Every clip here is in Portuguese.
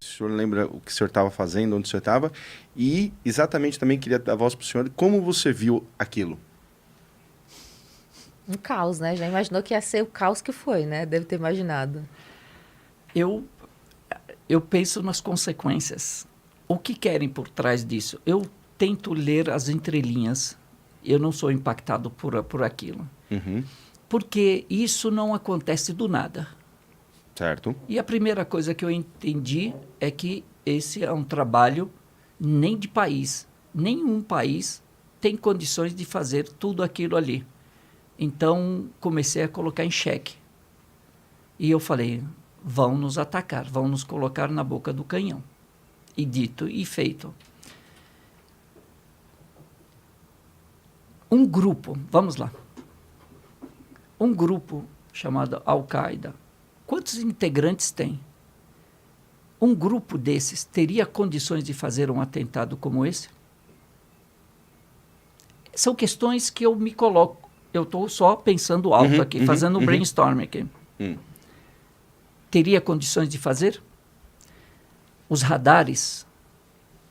se o senhor lembra o que o senhor estava fazendo, onde o senhor estava, e exatamente também queria dar a voz para o senhor, como você viu aquilo? Um caos, né? Já imaginou que ia ser o caos que foi, né? Deve ter imaginado. Eu penso nas consequências. O que querem por trás disso? Eu tento ler as entrelinhas. Eu não sou impactado por aquilo. Uhum. Porque isso não acontece do nada. Certo. E a primeira coisa que eu entendi é que esse é um trabalho nem de país. Nenhum país tem condições de fazer tudo aquilo ali. Então, comecei a colocar em xeque. E eu falei, vão nos atacar, vão nos colocar na boca do canhão. E dito e feito. Um grupo, vamos lá. Um grupo chamado Al-Qaeda, quantos integrantes tem? Um grupo desses teria condições de fazer um atentado como esse? São questões que eu me coloco. Eu estou só pensando alto aqui, fazendo um brainstorming aqui. Teria condições de fazer? Os radares,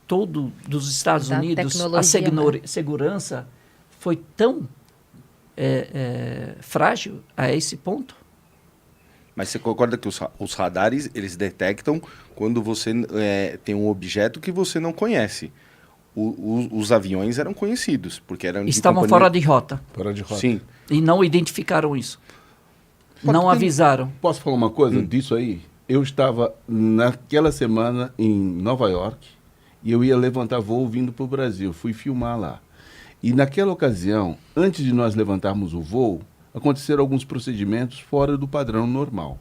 todo dos Estados Unidos, a segurança foi tão frágil a esse ponto? Mas você concorda que os radares, eles detectam quando você tem um objeto que você não conhece. Os aviões eram conhecidos, porque eram estavam fora de rota. Fora de rota. Sim. E não identificaram isso. Não avisaram. Posso falar uma coisa disso aí? Eu estava naquela semana em Nova York e eu ia levantar voo vindo para o Brasil. Fui filmar lá. E naquela ocasião, antes de nós levantarmos o voo, aconteceram alguns procedimentos fora do padrão normal.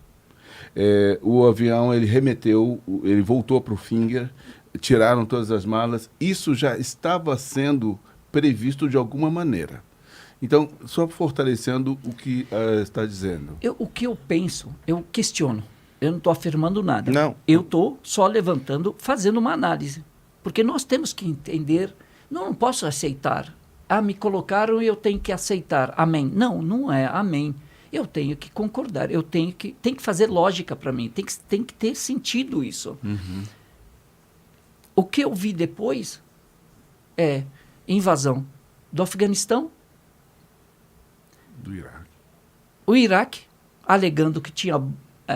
O avião, ele remeteu, ele voltou para o Finger, tiraram todas as malas. Isso já estava sendo previsto de alguma maneira. Então, só fortalecendo o que está dizendo. O que eu penso, eu questiono. Eu não estou afirmando nada. Não. Eu estou só levantando, fazendo uma análise. Porque nós temos que entender, não posso aceitar. Me colocaram e eu tenho que aceitar. Amém. Não, não é amém. Eu tenho que concordar. Tem que fazer lógica para mim. Tem que ter sentido isso. Uhum. O que eu vi depois é invasão do Afeganistão, Do Iraque. o Iraque, alegando que tinha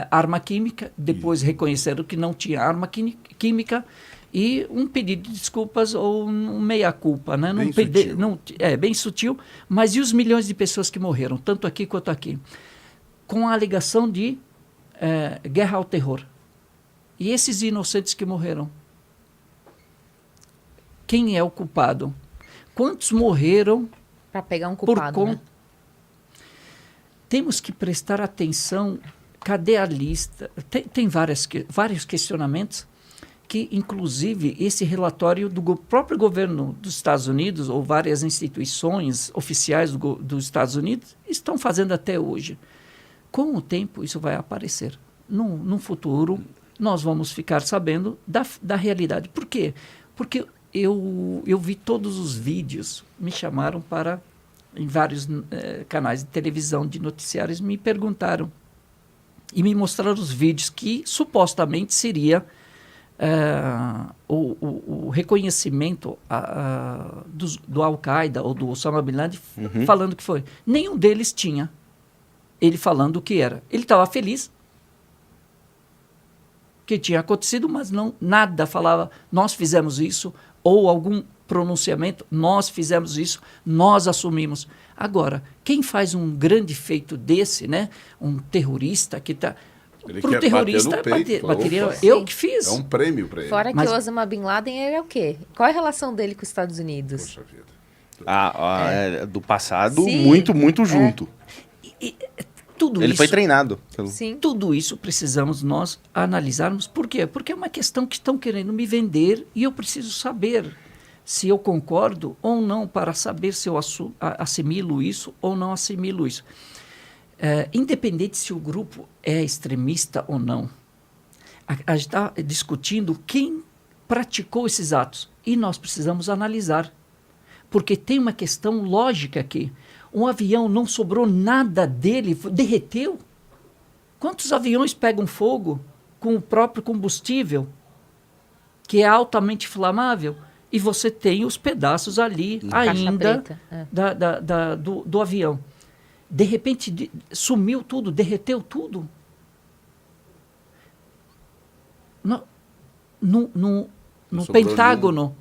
arma química, depois reconheceram que não tinha arma química, e um pedido de desculpas ou um meia-culpa. Né? Bem sutil, mas e os milhões de pessoas que morreram, tanto aqui quanto aqui? Com a alegação de guerra ao terror. E esses inocentes que morreram? Quem é o culpado? Quantos morreram? Para pegar um culpado, né? Temos que prestar atenção. Cadê a lista? Tem vários questionamentos que, inclusive, esse relatório do próprio governo dos Estados Unidos ou várias instituições oficiais dos Estados Unidos estão fazendo até hoje. Com o tempo, isso vai aparecer. No futuro, nós vamos ficar sabendo da realidade. Por quê? Porque eu vi todos os vídeos, me chamaram em vários canais de televisão, de noticiários, me perguntaram e me mostraram os vídeos que supostamente seria o reconhecimento do Al-Qaeda ou do Osama Bin Laden falando que foi. Nenhum deles tinha ele falando o que era. Ele estava feliz que tinha acontecido, mas nada falava, nós fizemos isso, ou algum pronunciamento, nós fizemos isso, nós assumimos. Agora, quem faz um grande feito desse, né? Um terrorista que está... Para o terrorista, bateria, eu que fiz. É um prêmio para ele. Fora que o Osama Bin Laden, ele é o quê? Qual é a relação dele com os Estados Unidos? Poxa vida. Do passado, Sim. muito junto. Tudo Ele isso, foi treinado. Sim. Tudo isso precisamos nós analisarmos. Por quê? Porque é uma questão que estão querendo me vender e eu preciso saber se eu concordo ou não para saber se eu assimilo isso ou não assimilo isso. Independente se o grupo é extremista ou não, a gente está discutindo quem praticou esses atos e nós precisamos analisar, porque tem uma questão lógica aqui. Um avião não sobrou nada dele, derreteu. Quantos aviões pegam fogo com o próprio combustível? que é altamente inflamável, e você tem os pedaços ali Caixa ainda preta, do avião. De repente, sumiu tudo, derreteu tudo. No Pentágono,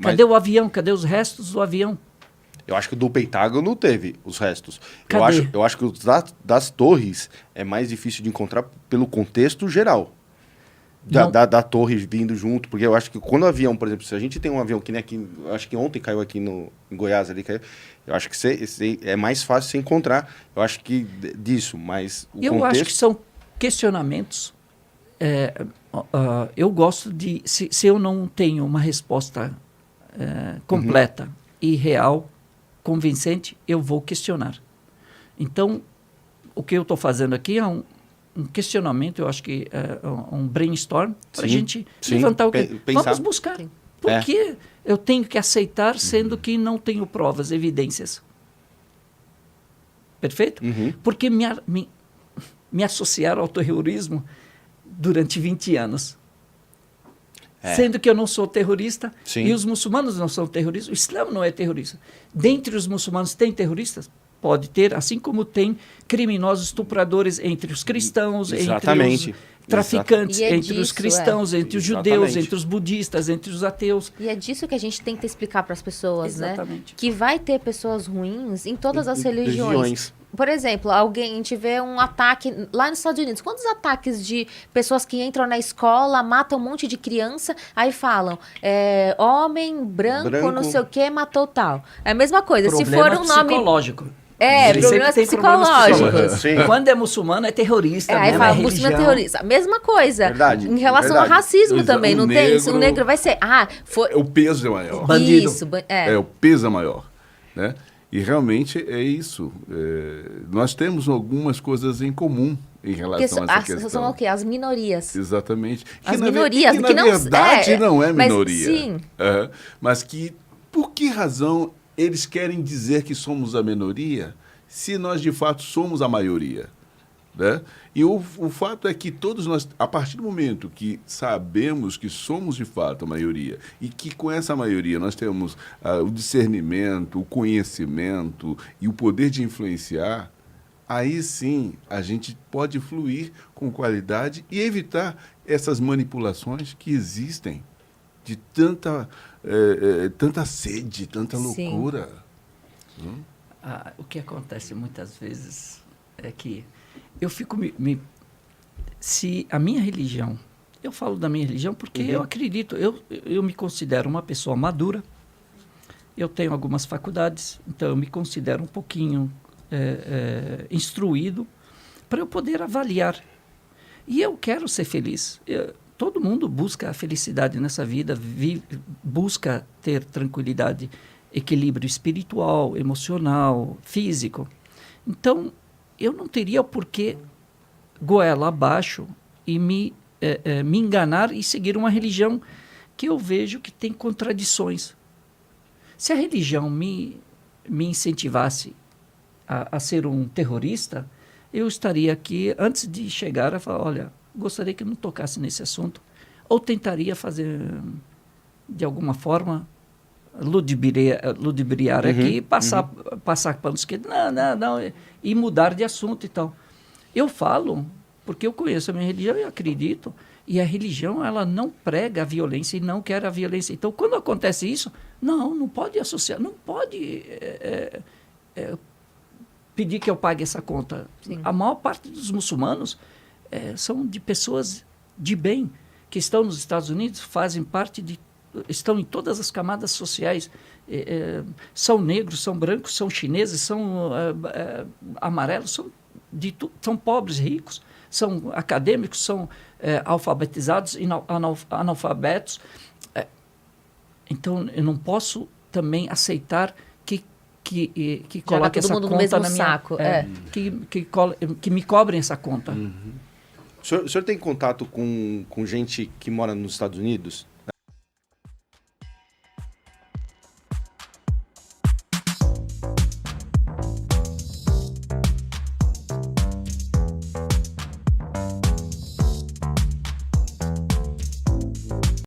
cadê o avião? Cadê os restos do avião? Eu acho que do Pentágono teve os restos. Cadê? Eu acho que os das torres é mais difícil de encontrar pelo contexto geral. Da torre vindo junto, porque eu acho que quando o avião, por exemplo, se a gente tem um avião que nem aqui, eu acho que ontem caiu aqui em Goiás, ali caiu, eu acho que é mais fácil você encontrar, eu acho que disso, mas o Eu contexto... acho que são questionamentos. Eu gosto de... Se eu não tenho uma resposta completa e real, convincente, eu vou questionar. Então, o que eu estou fazendo aqui é um questionamento, eu acho que é um brainstorm, para a gente levantar o que... Pensar. Vamos buscar. Sim. Por que eu tenho que aceitar, sendo que não tenho provas, evidências? Perfeito? Porque me associaram ao terrorismo durante 20 anos. Sendo que eu não sou terrorista, e os muçulmanos não são terroristas, o Islã não é terrorista. Dentre os muçulmanos tem terroristas? Pode ter, assim como tem criminosos estupradores entre os cristãos, Exatamente. entre os traficantes, E é entre os disso, cristãos, entre os judeus, entre os budistas, entre os ateus. E é disso que a gente tenta explicar para as pessoas, Exatamente. né? Que vai ter pessoas ruins em todas as religiões. Por exemplo, a gente vê um ataque lá nos Estados Unidos. Quantos ataques de pessoas que entram na escola, matam um monte de criança, aí falam, homem branco, não sei o que, matou tal. É a mesma coisa. Se for um nome... psicológico. Problemas psicológicos. Sim. Quando é muçulmano, é terrorista. Aí mesmo, fala, é muçulmano é religião. terrorista. Mesma coisa. Verdade, Em relação verdade. ao racismo também, O não tem isso? O negro- negro vai ser... foi... O peso é maior. Bandido. Isso, O peso é maior, né? E realmente é isso. Nós temos algumas coisas em comum em relação a essa questão. São o quê? As minorias. Exatamente. As minorias, que que na não- verdade não é mas minoria. sim. Mas que, por que razão eles querem dizer que somos a minoria se nós de fato somos a maioria? Né? E o fato é que todos nós, a partir do momento que sabemos que somos de fato a maioria e que com essa maioria nós temos o discernimento, o conhecimento e o poder de influenciar, aí sim a gente pode fluir com qualidade e evitar essas manipulações que existem de tanta sede, tanta Sim. loucura. O que acontece muitas vezes é que eu fico se a minha religião, eu falo da minha religião porque eu acredito, eu me considero uma pessoa madura, eu tenho algumas faculdades, então eu me considero um pouquinho instruído para eu poder avaliar. E eu quero ser feliz. Todo mundo busca a felicidade nessa vida, busca ter tranquilidade, equilíbrio espiritual, emocional, físico. Então, eu não teria por que goela abaixo e me enganar e seguir uma religião que eu vejo que tem contradições. Se a religião me incentivasse a ser um terrorista, eu estaria aqui, antes de chegar, a falar, olha, gostaria que não tocasse nesse assunto, ou tentaria fazer, de alguma forma, ludibriar aqui e passar pano esquerdo, não, e mudar de assunto e tal. Eu falo, porque eu conheço a minha religião e acredito, e a religião, ela não prega a violência e não quer a violência. Então, quando acontece isso, não pode associar, não pode pedir que eu pague essa conta. Sim. A maior parte dos muçulmanos são de pessoas de bem, que estão nos Estados Unidos, fazem parte estão em todas as camadas sociais, são negros, são brancos, são chineses, são amarelos, são pobres, ricos, são acadêmicos, são alfabetizados e analfabetos. Então, eu não posso também aceitar que coloque essa todo mundo conta no mesmo na minha... saco. Que me cobrem essa conta. O senhor tem contato com gente que mora nos Estados Unidos?